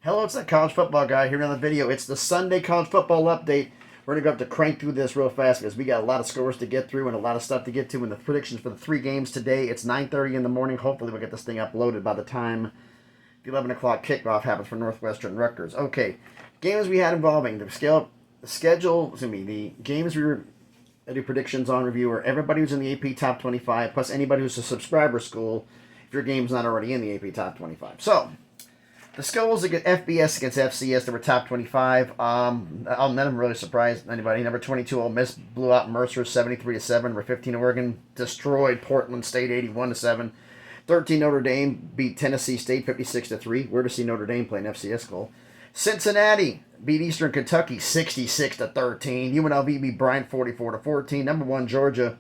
Hello, it's that college football guy here in another video. It's the Sunday college football update. We're going to go have to crank through this real fast because we got a lot of scores to get through and a lot of stuff to get to and the predictions for the three games today. It's 9:30 in the morning. Hopefully we'll get this thing uploaded by the time the 11 o'clock kickoff happens for Northwestern Rutgers. Okay, games we had involving the games we were I do predictions on review are everybody who's in the AP Top 25 plus anybody who's a subscriber school if your game's not already in the AP Top 25. So, the schools against FBS against FCS that were top 25. None of them really surprised anybody. Number 22, Ole Miss blew out Mercer 73-7. Number 15, Oregon destroyed Portland State 81-7. 13, Notre Dame beat Tennessee State 56-3. Weird to see Notre Dame play an FCS school. Cincinnati beat Eastern Kentucky 66-13. UNLV beat Bryant 44-14. Number 1, Georgia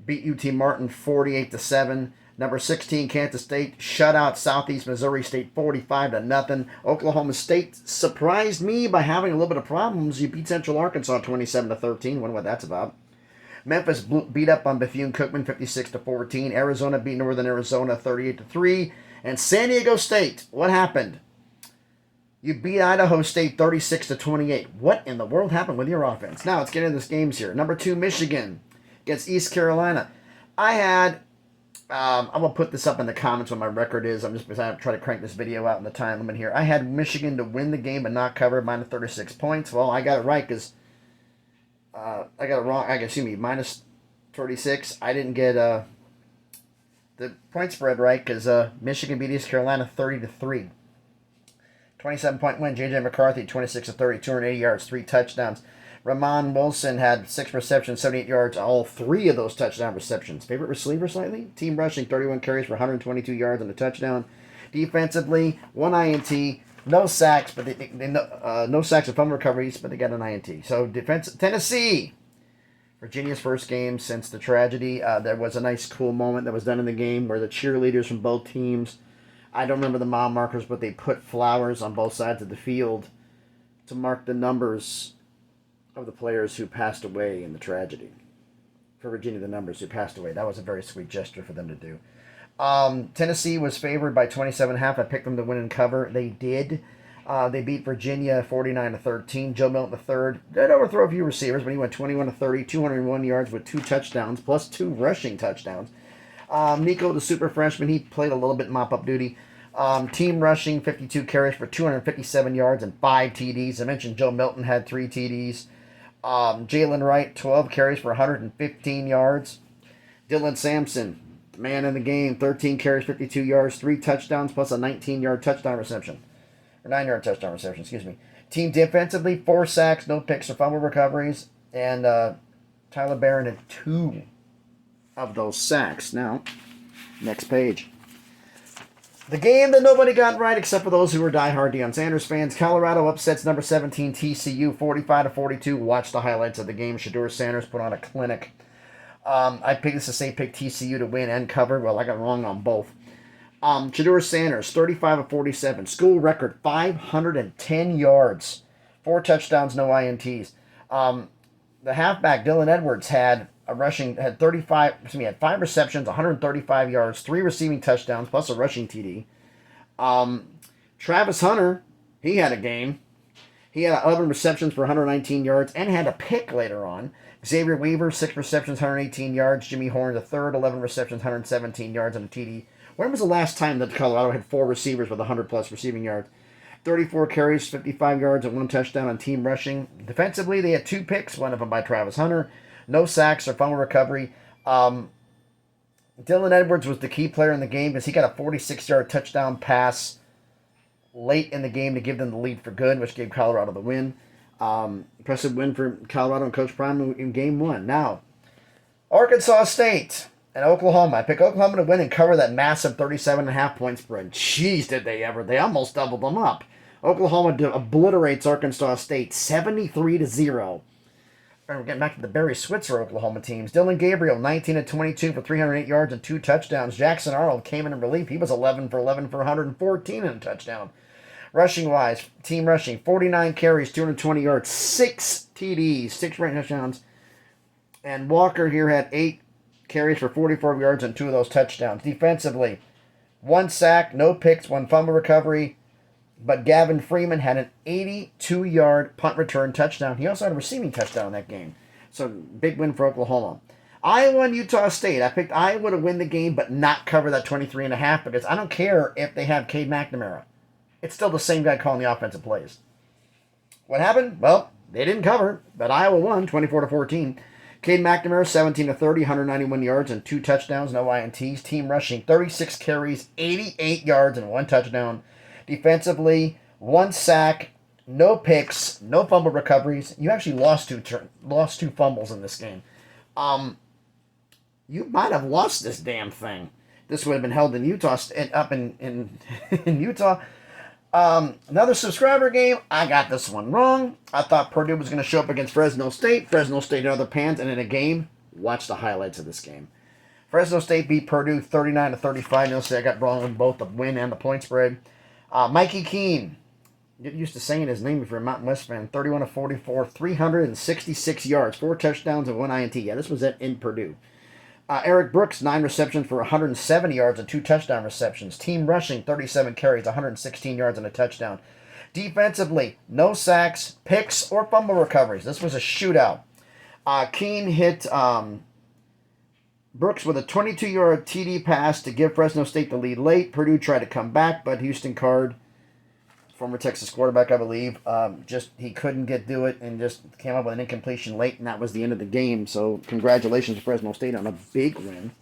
beat UT Martin 48-7. Number 16, Kansas State shut out Southeast Missouri State 45-0. Oklahoma State surprised me by having a little bit of problems. You beat Central Arkansas 27-13. Wonder what that's about. Memphis beat up on Bethune-Cookman 56-14. Arizona beat Northern Arizona 38-3. And San Diego State, what happened? You beat Idaho State 36-28. What in the world happened with your offense? Now let's get into these games here. Number 2, Michigan against East Carolina. I'm going to put this up in the comments what my record is. I'm just trying to try to crank this video out in the time limit here. I had Michigan to win the game but not cover, minus 36 points. Well, I got it right because I got it wrong. Minus 36. I didn't get the point spread right because Michigan beat East Carolina 30-3. 27-point win. J.J. McCarthy, 26-30, 280 yards, 3 touchdowns. Ramon Wilson had 6 receptions, 78 yards, all 3 of those touchdown receptions. Favorite receiver slightly? Team rushing, 31 carries for 122 yards and a touchdown. Defensively, 1 INT, no sacks, but no sacks and fumble recoveries, but they got an INT. So Tennessee, Virginia's first game since the tragedy. There was a nice, cool moment that was done in the game where the cheerleaders from both teams, I don't remember the mile markers, but they put flowers on both sides of the field to mark the numbers of the players who passed away in the tragedy. For Virginia, the numbers who passed away. That was a very sweet gesture for them to do. Tennessee was favored by 27.5. I picked them to win and cover. They did. They beat Virginia 49-13. Joe Milton III did overthrow a few receivers, but he went 21-30, 201 yards with 2 touchdowns, plus 2 rushing touchdowns. Nico, the super freshman, he played a little bit mop-up duty. Team rushing, 52 carries for 257 yards and 5 TDs. I mentioned Joe Milton had 3 TDs. Jalen Wright, 12 carries for 115 yards. Dylan Sampson, man in the game, 13 carries, 52 yards, 3 touchdowns, plus a 19-yard touchdown reception. Or 9-yard touchdown reception, excuse me. Team defensively, 4 sacks, no picks or fumble recoveries. And Tyler Barron had 2 of those sacks. Now, next page. The game that nobody got right except for those who were diehard Deion Sanders fans. Colorado upsets number 17 TCU 45-42. Watch the highlights of the game. Shedeur Sanders put on a clinic. I picked TCU to win and cover. Well, I got wrong on both. Shedeur Sanders 35-47. School record 510 yards. 4 touchdowns, no INTs. The halfback Dylan Edwards had 5 receptions, 135 yards, 3 receiving touchdowns, plus a rushing TD. Travis Hunter, he had a game. He had 11 receptions for 119 yards and had a pick later on. Xavier Weaver, 6 receptions, 118 yards. Jimmy Horn, the third, 11 receptions, 117 yards and a TD. When was the last time that Colorado had 4 receivers with 100-plus receiving yards? 34 carries, 55 yards, and 1 touchdown on team rushing. Defensively, they had 2 picks, one of them by Travis Hunter. No sacks or fumble recovery. Dylan Edwards was the key player in the game because he got a 46-yard touchdown pass late in the game to give them the lead for good, which gave Colorado the win. Impressive win for Colorado and Coach Prime in game 1. Now, Arkansas State and Oklahoma. I picked Oklahoma to win and cover that massive 37.5 point spread. Jeez, did they ever. They almost doubled them up. Oklahoma obliterates Arkansas State 73-0. We're getting back to the Barry Switzer Oklahoma teams. Dylan Gabriel, 19-22 for 308 yards and 2 touchdowns. Jackson Arnold came in relief. He was 11 for 114 and a touchdown. Rushing-wise, team rushing, 49 carries, 220 yards, 6 TDs, 6 running touchdowns. And Walker here had 8 carries for 44 yards and 2 of those touchdowns. Defensively, 1 sack, no picks, 1 fumble recovery. but Gavin Freeman had an 82-yard punt return touchdown. He also had a receiving touchdown in that game. So, big win for Oklahoma. Iowa and Utah State. I picked Iowa to win the game, but not cover that 23.5 because I don't care if they have Cade McNamara. It's still the same guy calling the offensive plays. What happened? Well, they didn't cover, but Iowa won 24-14. Cade McNamara, 17-30, 191 yards and 2 touchdowns, no INTs. Team rushing, 36 carries, 88 yards and 1 touchdown. Defensively, 1 sack, no picks, no fumble recoveries. You actually lost two fumbles in this game. You might have lost this damn thing. This would have been held in Utah, up in Utah. Another subscriber game. I got this one wrong. I thought Purdue was going to show up against Fresno State. Fresno State in other pants, and in a game, watch the highlights of this game. Fresno State beat Purdue 39-35. You'll see I got wrong on both the win and the point spread. Mikey Keene. Get used to saying his name if you're a Mountain West fan. 31-44, 366 yards, 4 touchdowns and 1 INT. Yeah, this was in Purdue. Eric Brooks, 9 receptions for 170 yards and 2 touchdown receptions. Team rushing, 37 carries, 116 yards and a touchdown. Defensively, no sacks, picks, or fumble recoveries. This was a shootout. Keene hit Brooks with a 22-yard TD pass to give Fresno State the lead late. Purdue tried to come back, but Houston Card, former Texas quarterback, I believe, he couldn't do it and just came up with an incompletion late, and that was the end of the game. So congratulations to Fresno State on a big win.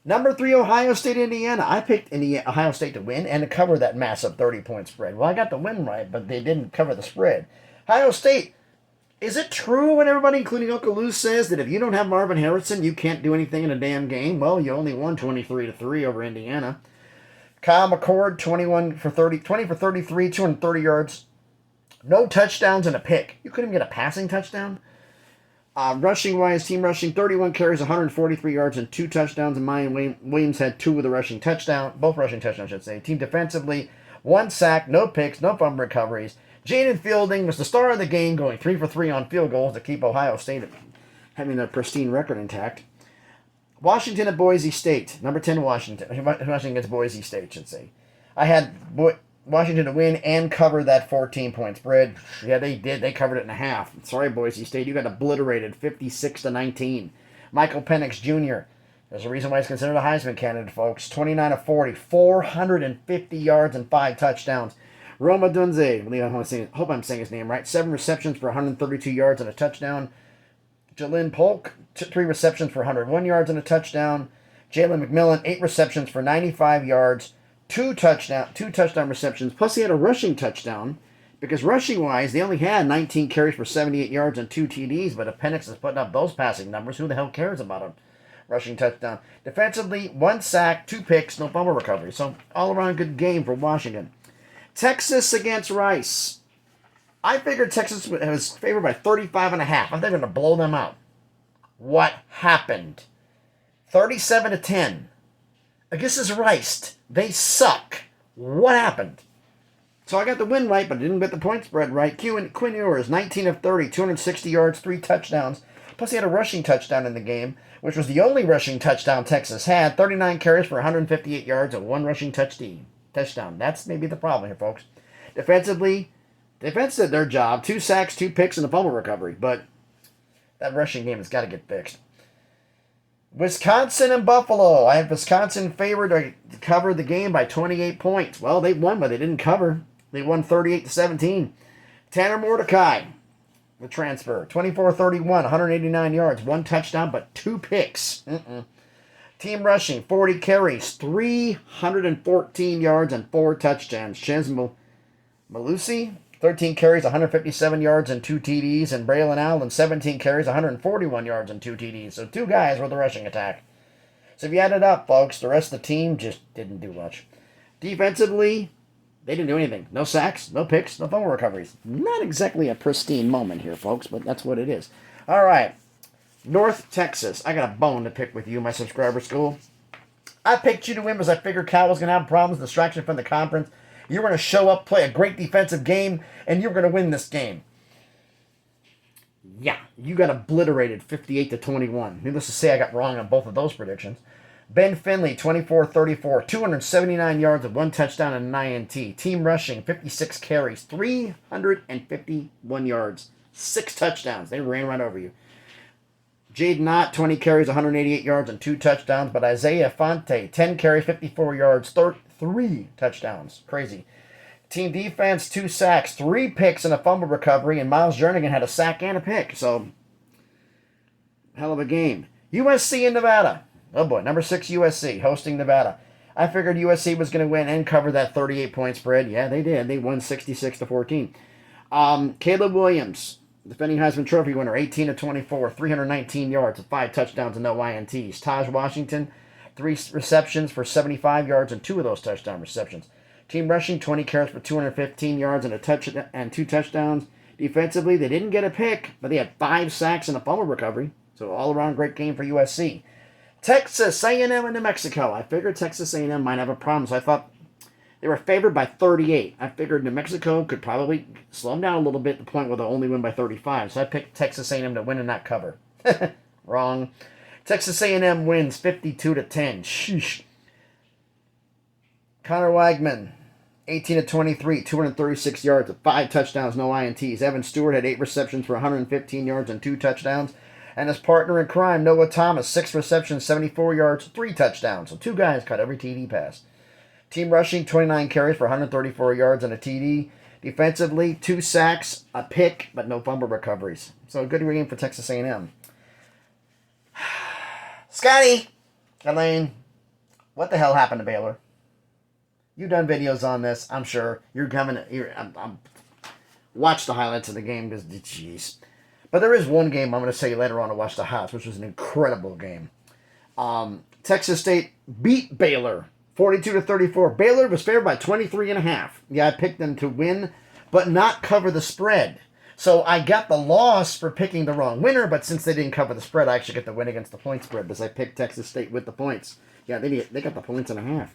Number 3, Ohio State, Indiana. I picked Ohio State to win and to cover that massive 30-point spread. Well, I got the win right, but they didn't cover the spread. Ohio State, is it true when everybody, including Uncle Lou, says that if you don't have Marvin Harrison, you can't do anything in a damn game? Well, you only won 23-3 over Indiana. Kyle McCord, 20 for 33, 230 yards. No touchdowns and a pick. You couldn't get a passing touchdown. Rushing-wise, team rushing, 31 carries, 143 yards, and 2 touchdowns. And Mayan Williams had 2 with a rushing touchdown. Both rushing touchdowns, I should say. Team defensively, 1 sack, no picks, no fumble recoveries. Jaden Fielding was the star of the game, going 3 for 3 on field goals to keep Ohio State having their pristine record intact. Washington at Boise State. Number 10, Washington. Washington against Boise State, should say. I had Washington to win and cover that 14-point spread. Yeah, they did. They covered it in a half. Sorry, Boise State. You got obliterated 56-19. Michael Penix Jr. There's a reason why he's considered a Heisman candidate, folks. 29-40, 450 yards and 5 touchdowns. Roma Dunze, I hope I'm saying his name right. 7 receptions for 132 yards and a touchdown. Jalen Polk, 3 receptions for 101 yards and a touchdown. Jalen McMillan, 8 receptions for 95 yards, 2 touchdown receptions. Plus, he had a rushing touchdown because rushing-wise, they only had 19 carries for 78 yards and 2 TDs. But if Penix is putting up those passing numbers, who the hell cares about a rushing touchdown? Defensively, 1 sack, 2 picks, no fumble recovery. So all-around good game for Washington. Texas against Rice. I figured Texas was favored by 35.5. I thought they were going to blow them out. What happened? 37-10. I guess it's Rice. They suck. What happened? So I got the win right, but I didn't get the point spread right. Quinn Ewers, 19-30, 260 yards, 3 touchdowns. Plus he had a rushing touchdown in the game, which was the only rushing touchdown Texas had. 39 carries for 158 yards and 1 rushing touchdown. That's maybe the problem here, folks. Defensively, defense did their job. 2 sacks, 2 picks, and a fumble recovery. But that rushing game has got to get fixed. Wisconsin and Buffalo. I have Wisconsin favored to cover the game by 28 points. Well, they won, but they didn't cover. They won 38-17. Tanner Mordecai, the transfer. 24-31, 189 yards, 1 touchdown, but 2 picks. Team rushing, 40 carries, 314 yards, and 4 touchdowns. Chez Malusi, 13 carries, 157 yards, and 2 TDs. And Braylon Allen, 17 carries, 141 yards, and 2 TDs. So 2 guys with the rushing attack. So if you add it up, folks, the rest of the team just didn't do much. Defensively, they didn't do anything. No sacks, no picks, no fumble recoveries. Not exactly a pristine moment here, folks, but that's what it is. All right. North Texas. I got a bone to pick with you, my subscriber school. I picked you to win because I figured Cal was going to have problems, distraction from the conference. You're going to show up, play a great defensive game, and you're going to win this game. Yeah, you got obliterated 58-21. Needless to say, I got wrong on both of those predictions. Ben Finley, 24-34, 279 yards with 1 touchdown and an INT. Team rushing, 56 carries, 351 yards, 6 touchdowns. They ran right over you. Jade Knott, 20 carries, 188 yards, and 2 touchdowns. But Isaiah Fonte, 10 carries, 54 yards, 3 touchdowns. Crazy. Team defense, 2 sacks, 3 picks, and a fumble recovery. And Miles Jernigan had a sack and a pick. So, hell of a game. USC and Nevada. Oh boy, number 6 USC hosting Nevada. I figured USC was going to win and cover that 38-point spread. Yeah, they did. They won 66-14. Caleb Williams, defending Heisman Trophy winner, 18-24, 319 yards, 5 touchdowns and no INTs. Taj Washington, 3 receptions for 75 yards and 2 of those touchdown receptions. Team rushing, 20 carries for 215 yards and 2 touchdowns. Defensively, they didn't get a pick, but they had 5 sacks and a fumble recovery. So all-around great game for USC. Texas A&M and New Mexico. I figured Texas A&M might have a problem, so I thought they were favored by 38. I figured New Mexico could probably slow them down a little bit to the point where they'll only win by 35. So I picked Texas A&M to win and not cover. Wrong. Texas A&M wins 52-10. Sheesh. Connor Wagman, 18-23, 236 yards, 5 touchdowns, no INTs. Evan Stewart had 8 receptions for 115 yards and 2 touchdowns. And his partner in crime, Noah Thomas, 6 receptions, 74 yards, 3 touchdowns. So 2 guys caught every TD pass. Team rushing, 29 carries for 134 yards and a TD. Defensively, 2 sacks, a pick, but no fumble recoveries. So a good game for Texas A&M. Scotty, Elaine, what the hell happened to Baylor? You've done videos on this, I'm sure. You're coming. Watch the highlights of the game because, jeez. But there is one game I'm going to say later on to watch the highlights, which was an incredible game. Texas State beat Baylor 42-34. Baylor was favored by 23.5. Yeah, I picked them to win, but not cover the spread. So I got the loss for picking the wrong winner, but since they didn't cover the spread, I actually get the win against the point spread because I picked Texas State with the points. Yeah, they got the points and a half.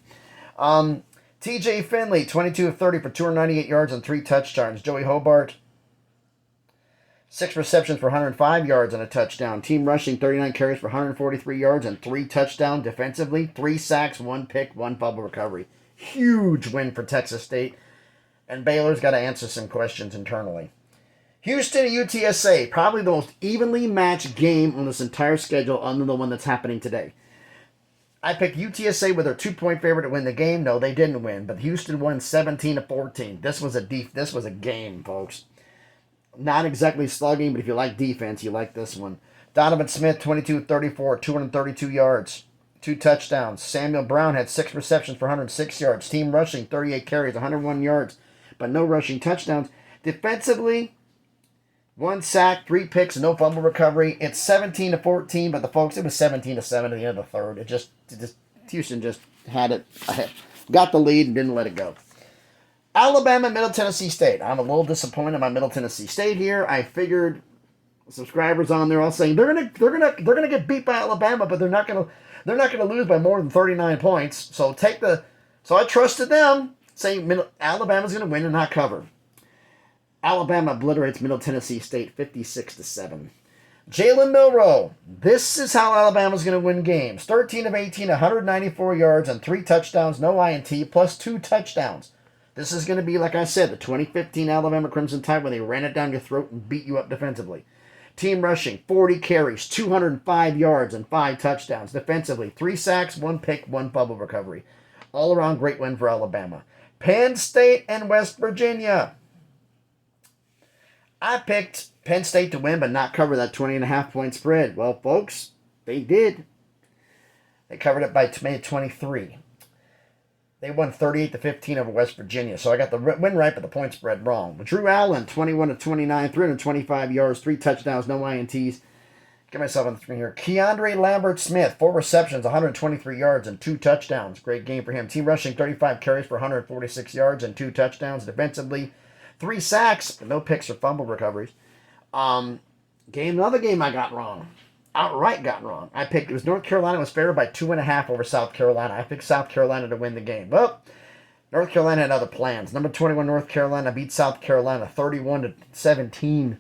TJ Finley, 22-30 for 298 yards and 3 touchdowns. Joey Hobart, 6 receptions for 105 yards and a touchdown. Team rushing, 39 carries for 143 yards and 3 touchdowns. Defensively, 3 sacks, 1 pick, 1 fumble recovery. Huge win for Texas State. And Baylor's got to answer some questions internally. Houston and UTSA, probably the most evenly matched game on this entire schedule other than the one that's happening today. I picked UTSA with their 2-point favorite to win the game. No, they didn't win, but Houston won 17-14. This was a game, folks. Not exactly slugging, but if you like defense, you like this one. Donovan Smith, 22-34, 232 yards, 2 touchdowns. Samuel Brown had 6 receptions for 106 yards. Team rushing, 38 carries, 101 yards, but no rushing touchdowns. Defensively, 1 sack, 3 picks, no fumble recovery. It's 17-14, but it was 17-7 at the end of the third. Houston just had it, got the lead and didn't let it go. Alabama, Middle Tennessee State. I'm a little disappointed by Middle Tennessee State here. I figured subscribers on there all saying they're gonna get beat by Alabama, but they're not gonna lose by more than 39 points. So I trusted them, saying Alabama's gonna win and not cover. Alabama obliterates Middle Tennessee State 56-7. Jalen Milroe. This is how Alabama's going to win games. 13 of 18, 194 yards and 3 touchdowns, no INT, plus 2 touchdowns. This is going to be, like I said, the 2015 Alabama Crimson Tide when they ran it down your throat and beat you up defensively. Team rushing, 40 carries, 205 yards, and 5 touchdowns. Defensively, 3 sacks, 1 pick, 1 fumble recovery. All around great win for Alabama. Penn State and West Virginia. I picked Penn State to win but not cover that 20.5-point spread. Well, folks, they did. They covered it by 23. They won 38-15 over West Virginia. So I got the win right, but the point spread wrong. But Drew Allen, 21-29, 325 yards, 3 touchdowns, no INTs. Get myself on the screen here. Keandre Lambert-Smith, 4 receptions, 123 yards, and 2 touchdowns. Great game for him. Team rushing, 35 carries for 146 yards and 2 touchdowns. Defensively, 3 sacks, but no picks or fumble recoveries. Another game I got wrong. Outright got wrong. It was North Carolina was favored by 2.5 over South Carolina. I picked South Carolina to win the game. Well, North Carolina had other plans. Number 21 North Carolina beat South Carolina 31-17.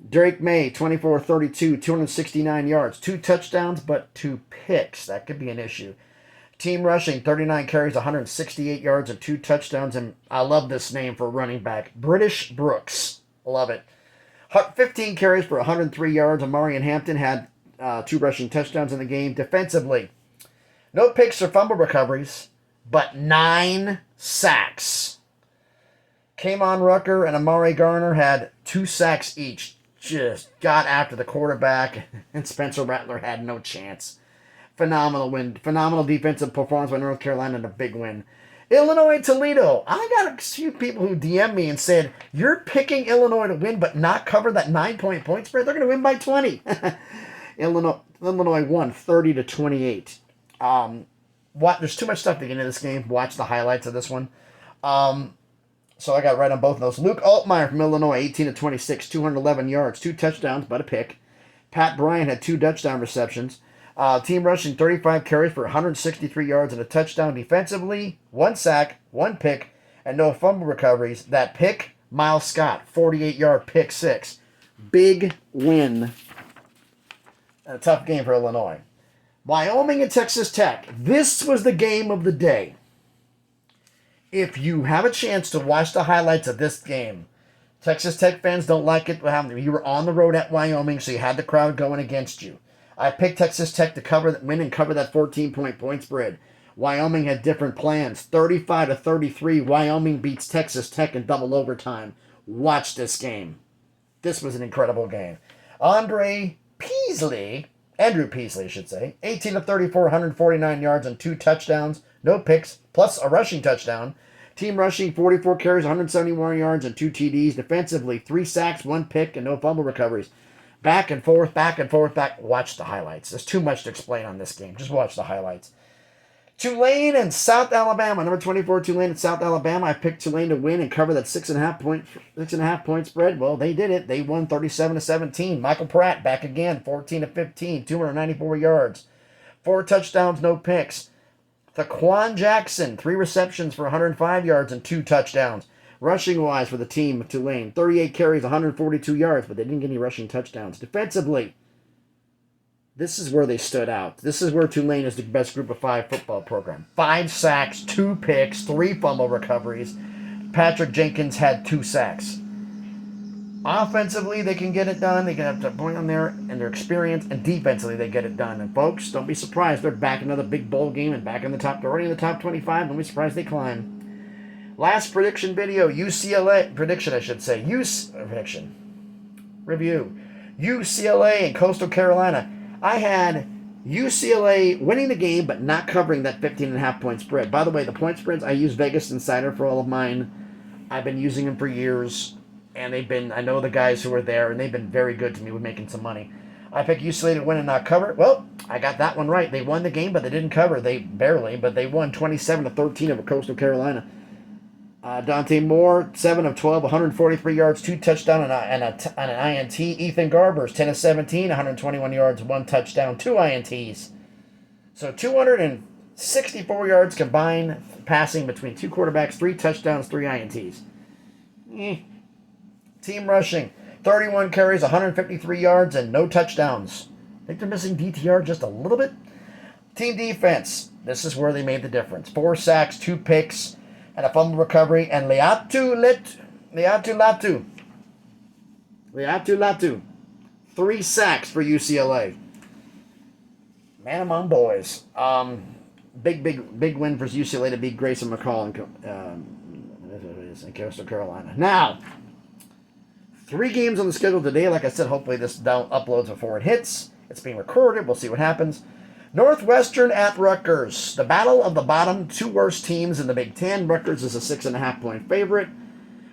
Drake May, 24-32, 269 yards, 2 touchdowns, but 2 picks. That could be an issue. Team rushing, 39 carries, 168 yards, and 2 touchdowns. And I love this name for running back. British Brooks. Love it. 15 carries for 103 yards. Amari and Hampton had 2 rushing touchdowns in the game. Defensively, no picks or fumble recoveries, but 9 sacks. Kamon Rucker and Amari Garner had 2 sacks each. Just got after the quarterback, and Spencer Rattler had no chance. Phenomenal win. Phenomenal defensive performance by North Carolina and a big win. Illinois Toledo. I got a few people who DM me and said, you're picking Illinois to win but not cover that 9-point spread. They're going to win by 20. Illinois won 30-28. There's too much stuff to get into this game. Watch the highlights of this one. So I got right on both of those. Luke Altmaier from Illinois, 18-26, 211 yards, 2 touchdowns, but a pick. Pat Bryant had 2 touchdown receptions. Team rushing, 35 carries for 163 yards and a touchdown. Defensively, 1 sack, 1 pick, and no fumble recoveries. That pick, Miles Scott, 48-yard pick 6. Big win. A tough game for Illinois. Wyoming and Texas Tech. This was the game of the day. If you have a chance to watch the highlights of this game, Texas Tech fans don't like it. You were on the road at Wyoming, so you had the crowd going against you. I picked Texas Tech to win and cover that 14-point spread. Wyoming had different plans. 35-33, Wyoming beats Texas Tech in double overtime. Watch this game. This was an incredible game. Andrew Peasley, 18-34, 149 yards and 2 touchdowns, no picks, plus a rushing touchdown. Team rushing, 44 carries, 171 yards and 2 TDs. Defensively, 3 sacks, 1 pick, and no fumble recoveries. Back and forth. Watch the highlights. There's too much to explain on this game. Just watch the highlights. Tulane and South Alabama. Number 24, Tulane and South Alabama. I picked Tulane to win and cover that 6.5-point spread. Well, they did it. They won 37-17. Michael Pratt back again, 14-15, 294 yards, 4 touchdowns, no picks. Taquan Jackson, 3 receptions for 105 yards and 2 touchdowns. Rushing-wise for the team of Tulane, 38 carries, 142 yards, but they didn't get any rushing touchdowns. Defensively, this is where they stood out. This is where Tulane is the best group of 5 football program. 5 sacks, 2 picks, 3 fumble recoveries. Patrick Jenkins had 2 sacks. Offensively, they can get it done. They can have to point on there and their experience. And defensively, they get it done. And folks, don't be surprised. They're back in another big bowl game and back in the top. They're already in the top 25. Don't be surprised they climb. Last prediction video, review. UCLA and Coastal Carolina. I had UCLA winning the game but not covering that 15.5-point spread. By the way, the point spreads, I use Vegas Insider for all of mine. I've been using them for years, and I know the guys who are there, and they've been very good to me with making some money. I picked UCLA to win and not cover. Well, I got that one right. They won the game, but they didn't cover. They won 27-13 over Coastal Carolina. Dante Moore, 7 of 12, 143 yards, 2 touchdowns and an INT. Ethan Garbers, 10 of 17, 121 yards, 1 touchdown, 2 INTs. So 264 yards combined passing between 2 quarterbacks, 3 touchdowns, 3 INTs. Team rushing, 31 carries, 153 yards, and no touchdowns. I think they're missing DTR just a little bit. Team defense, this is where they made the difference. 4 sacks, 2 picks, and a fumble recovery, and Leatu Latu. 3 sacks for UCLA. Man among boys. Big win for UCLA to beat Grayson McCall in Coastal Carolina. Now, 3 games on the schedule today. Like I said, hopefully this uploads before it hits. It's being recorded. We'll see what happens. Northwestern at Rutgers. The battle of the bottom 2 worst teams in the Big Ten. Rutgers is a 6.5-point favorite.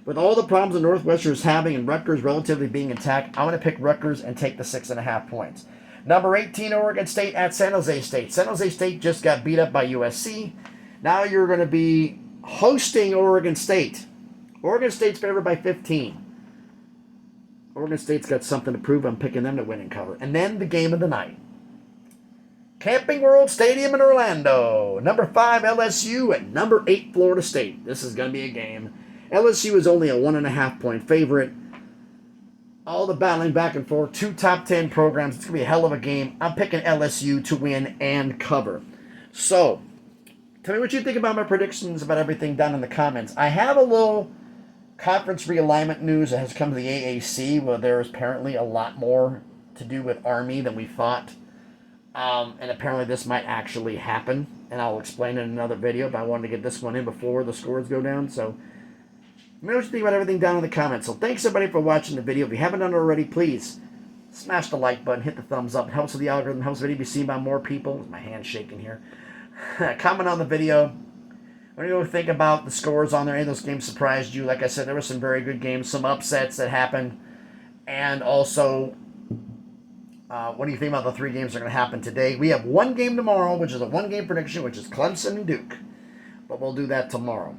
With all the problems that Northwestern is having and Rutgers relatively being intact, I want to pick Rutgers and take the 6.5 points. Number 18, Oregon State at San Jose State. San Jose State just got beat up by USC. Now you're going to be hosting Oregon State. Oregon State's favored by 15. Oregon State's got something to prove. I'm picking them to win and cover. And then the game of the night. Camping World Stadium in Orlando. Number 5, LSU, and number 8, Florida State. This is going to be a game. LSU is only a 1.5-point favorite. all the battling back and forth. 2 top 10 programs. It's going to be a hell of a game. I'm picking LSU to win and cover. So, tell me what you think about my predictions about everything down in the comments. I have a little conference realignment news that has come to the AAC, where there is apparently a lot more to do with Army than we thought. And apparently this might actually happen. And I'll explain in another video, but I wanted to get this one in before the scores go down. So, let me know what you think about everything down in the comments. So thanks everybody for watching the video. If you haven't done it already, please smash the like button, hit the thumbs up. It helps with the algorithm, helps the video be seen by more people. My hand's shaking here. Comment on the video. What do you think about the scores on there? Any of those games surprised you? Like I said, there were some very good games, some upsets that happened. And also, what do you think about the 3 games that are going to happen today? We have 1 game tomorrow, which is a 1-game prediction, which is Clemson and Duke. But we'll do that tomorrow.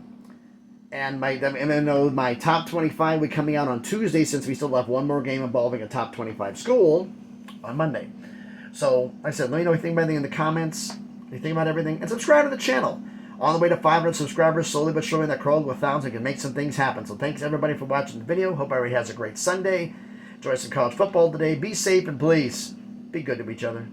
And my top 25 will be coming out on Tuesday, since we still have 1 more game involving a top 25 school on Monday. So, like I said, let me know what you think about anything in the comments. What you think about everything. And subscribe to the channel. On the way to 500 subscribers, slowly but surely that crawl to 1,000 can make some things happen. So thanks everybody for watching the video. Hope everybody has a great Sunday. Enjoy some college football today. Be safe and please be good to each other.